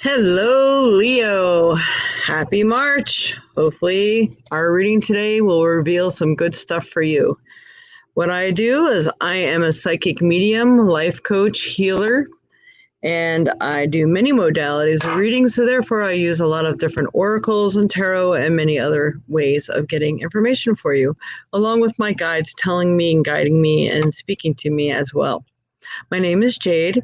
Hello, Leo. Happy March. Hopefully, our reading today will reveal some good stuff for you. What I do is I am a psychic medium, life coach, healer, and I do many modalities of reading. So, therefore, I use a lot of different oracles and tarot and many other ways of getting information for you, along with my guides telling me and guiding me and speaking to me as well. My name is Jade.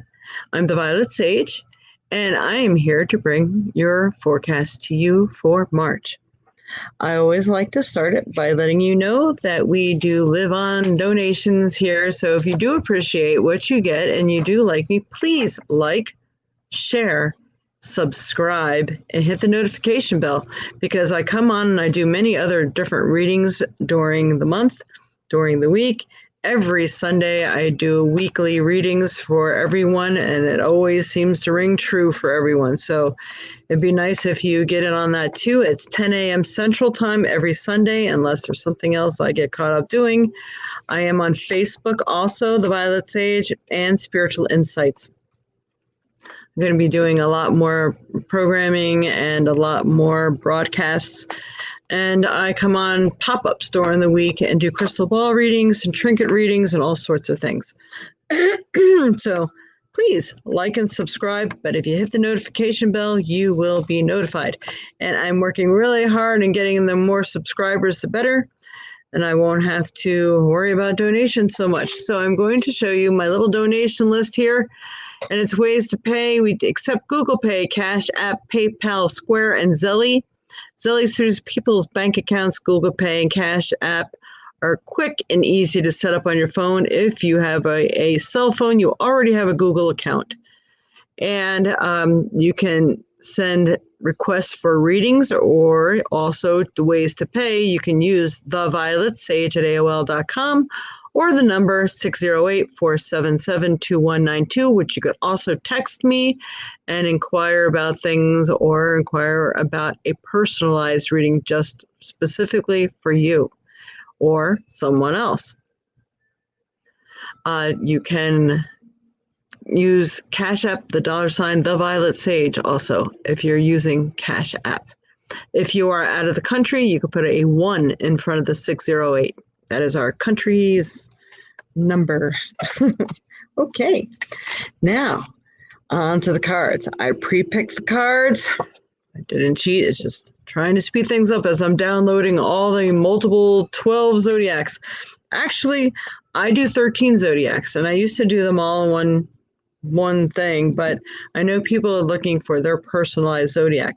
I'm the Violet Sage, and I am here to bring your forecast to you for March. I always like to start it by letting you know that we do live on donations here. So if you do appreciate what you get and you do like me, please like, share, subscribe, and hit the notification bell because I come on and I do many other different readings during the month, during the week. Every Sunday, I do weekly readings for everyone, and it always seems to ring true for everyone. So it'd be nice if you get in on that too. It's 10 a.m. Central Time every Sunday, unless there's something else I get caught up doing. I am on Facebook also, The Violet Sage, and Spiritual Insights. I'm going to be doing a lot more programming and a lot more broadcasts. And I come on pop-ups during the week and do crystal ball readings and trinket readings and all sorts of things. So please like and subscribe. But if you hit the notification bell, you will be notified. And I'm working really hard and getting the more subscribers, the better. And I won't have to worry about donations so much. So I'm going to show you my little donation list here. And it's ways to pay. We accept Google Pay, Cash App, PayPal, Square, and Zelly. Zelly suits people's bank accounts. Google Pay and Cash App are quick and easy to set up on your phone. If you have a cell phone, you already have a Google account. And you can send requests for readings, or also the ways to pay. You can use thevioletsage@aol.com or the number 608-477-2192, which you could also text me and inquire about things or inquire about a personalized reading just specifically for you or someone else. You can use Cash App, the $, The Violet Sage also, if you're using Cash App. If you are out of the country, you could put a 1 in front of the 608. That is our country's number. Okay, now on to the cards. I pre-picked the cards. I didn't cheat. It's just trying to speed things up as I'm downloading all the multiple 12 zodiacs. Actually, I do 13 zodiacs, and I used to do them all in one thing, but I know people are looking for their personalized zodiac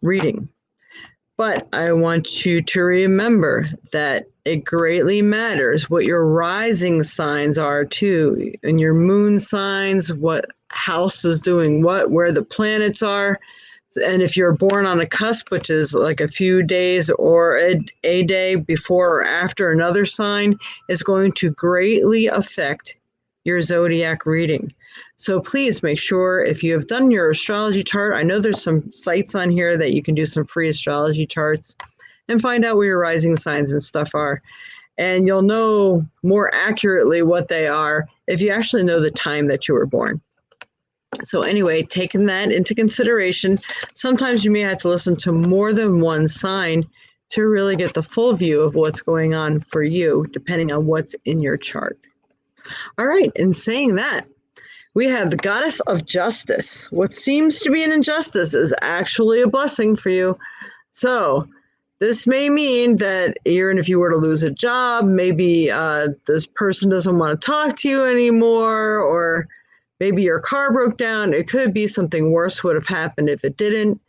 reading. But I want you to remember that it greatly matters what your rising signs are too, and your moon signs, what house is doing what, where the planets are. And if you're born on a cusp, which is like a few days or a day before or after another sign, is going to greatly affect your zodiac reading. So please make sure if you have done your astrology chart, I know there's some sites on here that you can do some free astrology charts and find out where your rising signs and stuff are. And you'll know more accurately what they are if you actually know the time that you were born. So anyway, taking that into consideration, sometimes you may have to listen to more than one sign to really get the full view of what's going on for you, depending on what's in your chart. All right, in saying that, we have the goddess of justice. What seems to be an injustice is actually a blessing for you. So this may mean that even if you were to lose a job, maybe this person doesn't want to talk to you anymore, or maybe your car broke down. It could be something worse would have happened if it didn't,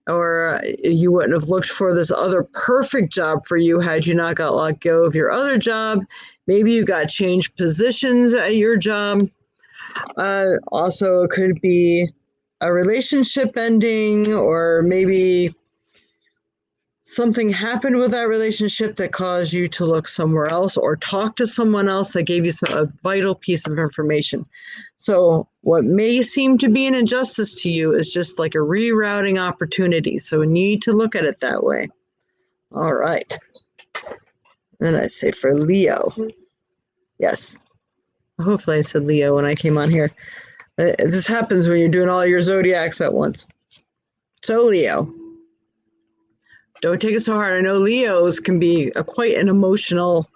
or you wouldn't have looked for this other perfect job for you had you not got let go of your other job. Maybe you got changed positions at your job. Also, it could be a relationship ending, or maybe something happened with that relationship that caused you to look somewhere else or talk to someone else that gave you a vital piece of information. So what may seem to be an injustice to you is just like a rerouting opportunity. So we need to look at it that way. All right. Then I say for Leo. Yes. Hopefully I said Leo when I came on here. This happens when you're doing all your zodiacs at once. So Leo, don't take it so hard. I know Leos can be quite an emotional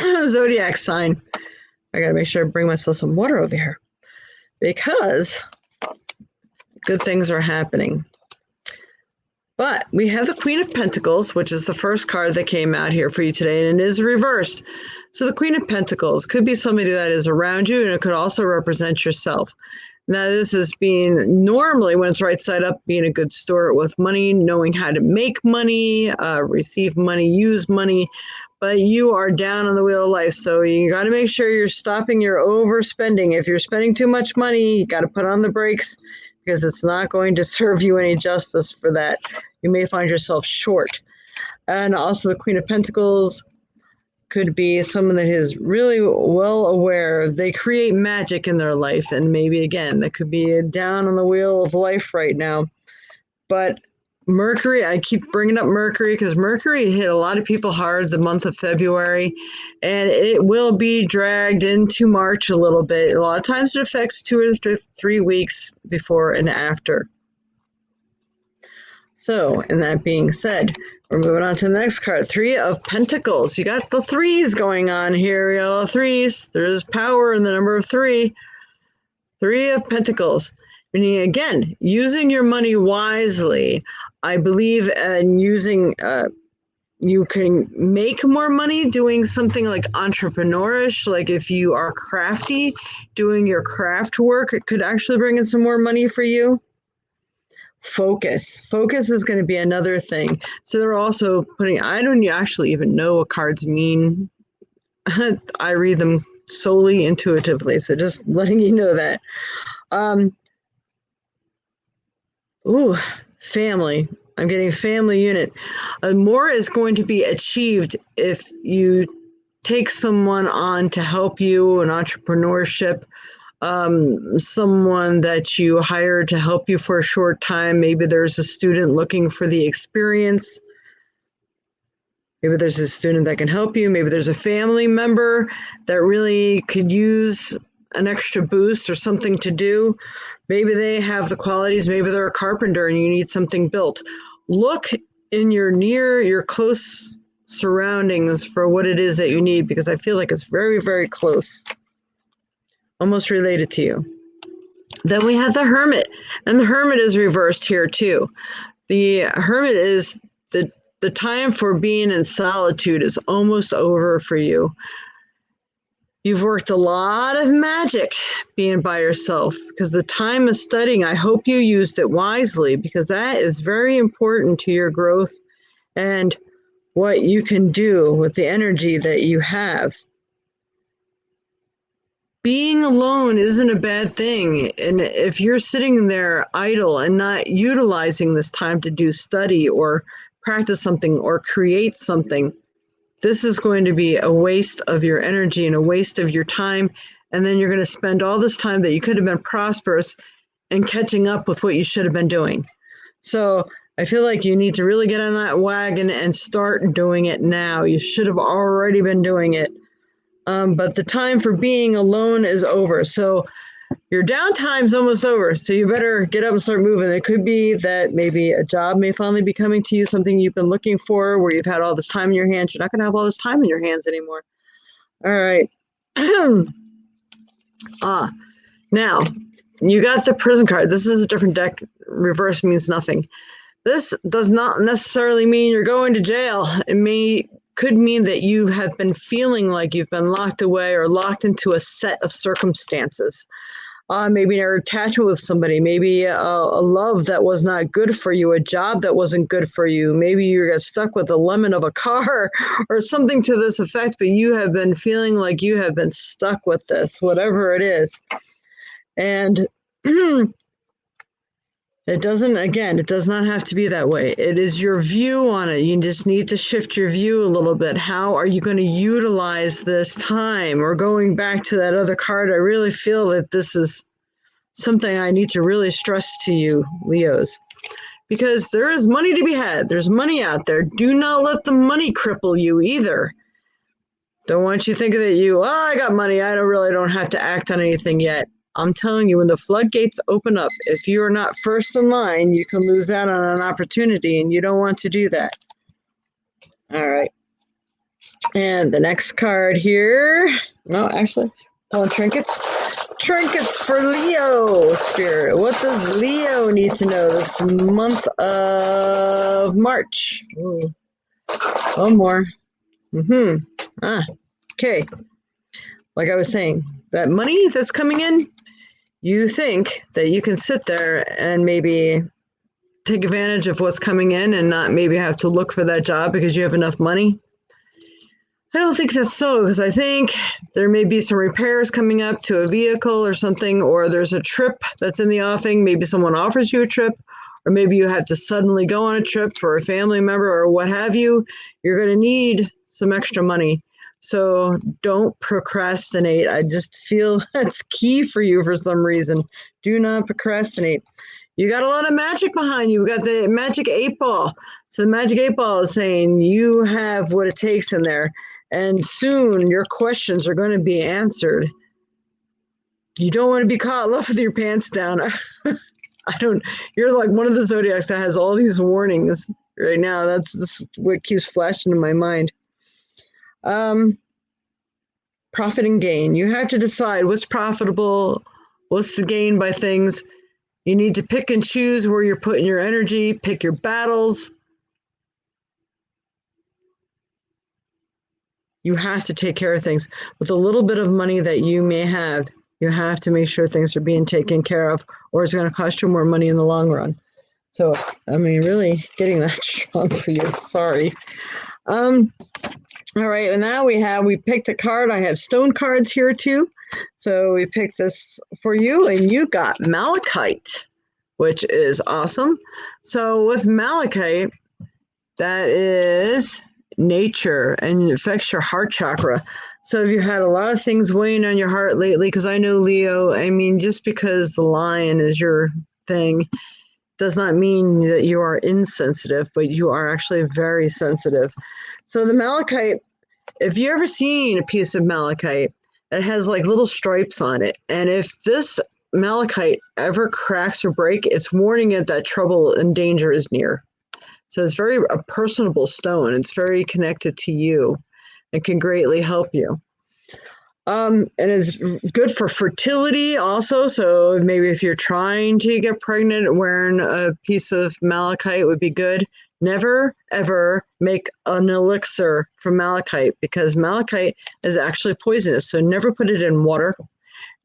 zodiac sign. I gotta make sure I bring myself some water over here because good things are happening. But we have the Queen of Pentacles, which is the first card that came out here for you today, and it is reversed. So the Queen of Pentacles could be somebody that is around you, and it could also represent yourself. Now, this is being normally, when it's right side up, being a good steward with money, knowing how to make money, receive money, use money. But you are down on the wheel of life, so you got to make sure you're stopping your overspending. If you're spending too much money, you got to put on the brakes because it's not going to serve you any justice for that. You may find yourself short. And also the Queen of Pentacles could be someone that is really well aware. They create magic in their life, and maybe, again, that could be down on the wheel of life right now. But Mercury, I keep bringing up Mercury because Mercury hit a lot of people hard the month of February, and it will be dragged into March a little bit. A lot of times it affects 2 or 3 weeks before and after. So, and that being said, we're moving on to the next card, Three of Pentacles. You got the threes going on here. You got all threes. There's power in the number of three. Three of Pentacles. Meaning, again, using your money wisely. I believe in using, you can make more money doing something like entrepreneurish. Like if you are crafty, doing your craft work, it could actually bring in some more money for you. Focus is going to be another thing. So they're also putting, I don't actually even know what cards mean. I read them solely intuitively, so just letting you know that. Family. I'm getting family unit. More is going to be achieved if you take someone on to help you in entrepreneurship. Someone that you hire to help you for a short time. Maybe there's a student looking for the experience. Maybe there's a student that can help you. Maybe there's a family member that really could use an extra boost or something to do. Maybe they have the qualities. Maybe they're a carpenter and you need something built. Look in your close surroundings for what it is that you need, because I feel like it's very, very close. Almost related to you. Then we have the Hermit, and the Hermit is reversed here too. The Hermit is the time for being in solitude is almost over for you. You've worked a lot of magic being by yourself, because the time of studying, I hope you used it wisely, because that is very important to your growth and what you can do with the energy that you have. Being alone isn't a bad thing. And if you're sitting there idle and not utilizing this time to do study or practice something or create something, this is going to be a waste of your energy and a waste of your time. And then you're going to spend all this time that you could have been prosperous and catching up with what you should have been doing. So I feel like you need to really get on that wagon and start doing it now. You should have already been doing it. But the time for being alone is over. So your downtime's almost over. So you better get up and start moving. It could be that maybe a job may finally be coming to you, something you've been looking for, where you've had all this time in your hands. You're not going to have all this time in your hands anymore. All right. Now, you got the Prison card. This is a different deck. Reverse means nothing. This does not necessarily mean you're going to jail. It could mean that you have been feeling like you've been locked away or locked into a set of circumstances. Maybe an attachment with somebody, maybe a love that was not good for you, a job that wasn't good for you. Maybe you got stuck with the lemon of a car or something to this effect, but you have been feeling like you have been stuck with this, whatever it is. And it does not have to be that way. It is your view on it. You just need to shift your view a little bit. How are you going to utilize this time? Or going back to that other card, I really feel that this is something I need to really stress to you, Leos, because there is money to be had. There's money out there. Do not let the money cripple you either. Don't want you thinking that I got money. I don't have to act on anything yet. I'm telling you, when the floodgates open up, if you are not first in line, you can lose out on an opportunity, and you don't want to do that. All right. And the next card here, no, actually, pulling trinkets. Trinkets for Leo, Spirit. What does Leo need to know this month of March? Ooh. One more. Okay. Like I was saying, that money that's coming in, you think that you can sit there and maybe take advantage of what's coming in and not maybe have to look for that job because you have enough money. I don't think that's so, because I think there may be some repairs coming up to a vehicle or something, or there's a trip that's in the offing. Maybe someone offers you a trip, or maybe you have to suddenly go on a trip for a family member or what have you. You're going to need some extra money. So don't procrastinate. I just feel that's key for you for some reason. Do not procrastinate. You got a lot of magic behind you. We got the magic 8 ball. So the magic 8 ball is saying you have what it takes in there. And soon your questions are going to be answered. You don't want to be caught left with your pants down. You're like one of the Zodiacs that has all these warnings right now. That's what keeps flashing in my mind. Profit and gain. You have to decide what's profitable, what's the gain by things. You need to pick and choose where you're putting your energy, pick your battles. You have to take care of things. With a little bit of money that you may have, you have to make sure things are being taken care of, or it's going to cost you more money in the long run. So, I mean, really getting that strong for you. Sorry. All right, and now we picked a card. I have stone cards here too. So we picked this for you, and you got Malachite, which is awesome. So with Malachite, that is nature, and it affects your heart chakra. So if you had a lot of things weighing on your heart lately, because I know Leo, I mean, just because the lion is your thing does not mean that you are insensitive, but you are actually very sensitive. So the Malachite, if you ever seen a piece of Malachite, it has like little stripes on it. And if this Malachite ever cracks or break, it's warning it that trouble and danger is near. So it's very a personable stone. It's very connected to you. It can greatly help you. And it's good for fertility also. So maybe if you're trying to get pregnant, wearing a piece of Malachite would be good. Never, ever make an elixir from Malachite, because Malachite is actually poisonous. So never put it in water.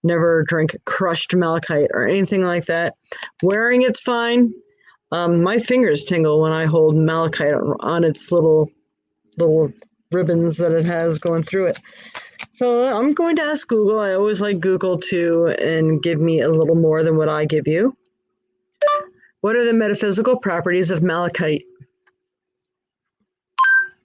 Never drink crushed Malachite or anything like that. Wearing it's fine. My fingers tingle when I hold Malachite on its little ribbons that it has going through it. So I'm going to ask Google. I always like Google to and give me a little more than what I give you. What are the metaphysical properties of Malachite?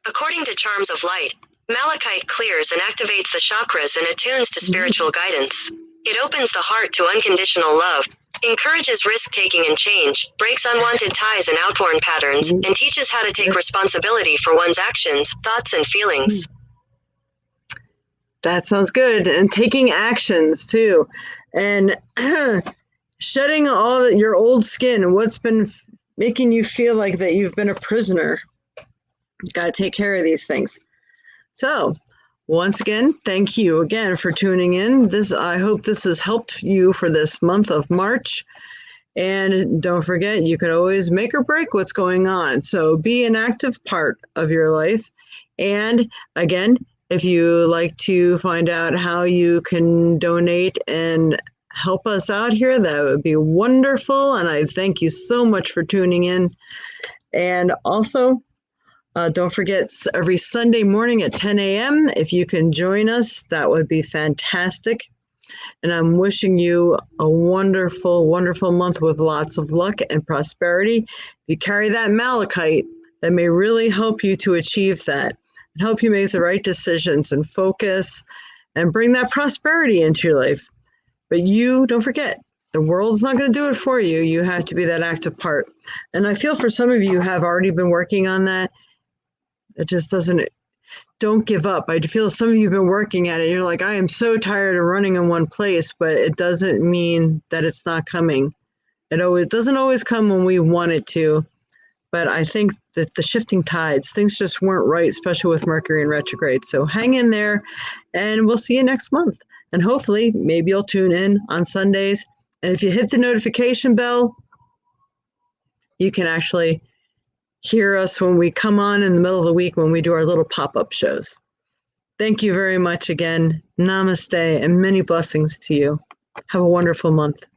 According to Charms of Light, Malachite clears and activates the chakras and attunes to spiritual guidance. It opens the heart to unconditional love, encourages risk-taking and change, breaks unwanted ties and outworn patterns, and teaches how to take responsibility for one's actions, thoughts, and feelings. That sounds good. And taking actions too. And shedding all your old skin, what's been making you feel like that you've been a prisoner. You've got to take care of these things. So once again, thank you again for tuning in. I hope this has helped you for this month of March. And don't forget, you can always make or break what's going on. So be an active part of your life. And again, if you like to find out how you can donate and help us out here, that would be wonderful. And I thank you so much for tuning in. And also, don't forget, every Sunday morning at 10 a.m., if you can join us, that would be fantastic. And I'm wishing you a wonderful, wonderful month with lots of luck and prosperity. If you carry that Malachite, that may really help you to achieve that and help you make the right decisions and focus and bring that prosperity into your life. But you, don't forget, the world's not going to do it for you. You have to be that active part. And I feel for some of you have already been working on that. It just doesn't don't give up. I feel some of you have been working at it. You're like, I am so tired of running in one place, but it doesn't mean that it's not coming. It doesn't always come when we want it to. But I think that the shifting tides, things just weren't right, especially with Mercury in retrograde. So hang in there, and we'll see you next month. And hopefully, maybe you'll tune in on Sundays. And if you hit the notification bell, you can actually hear us when we come on in the middle of the week when we do our little pop-up shows. Thank you very much again. Namaste and many blessings to you. Have a wonderful month.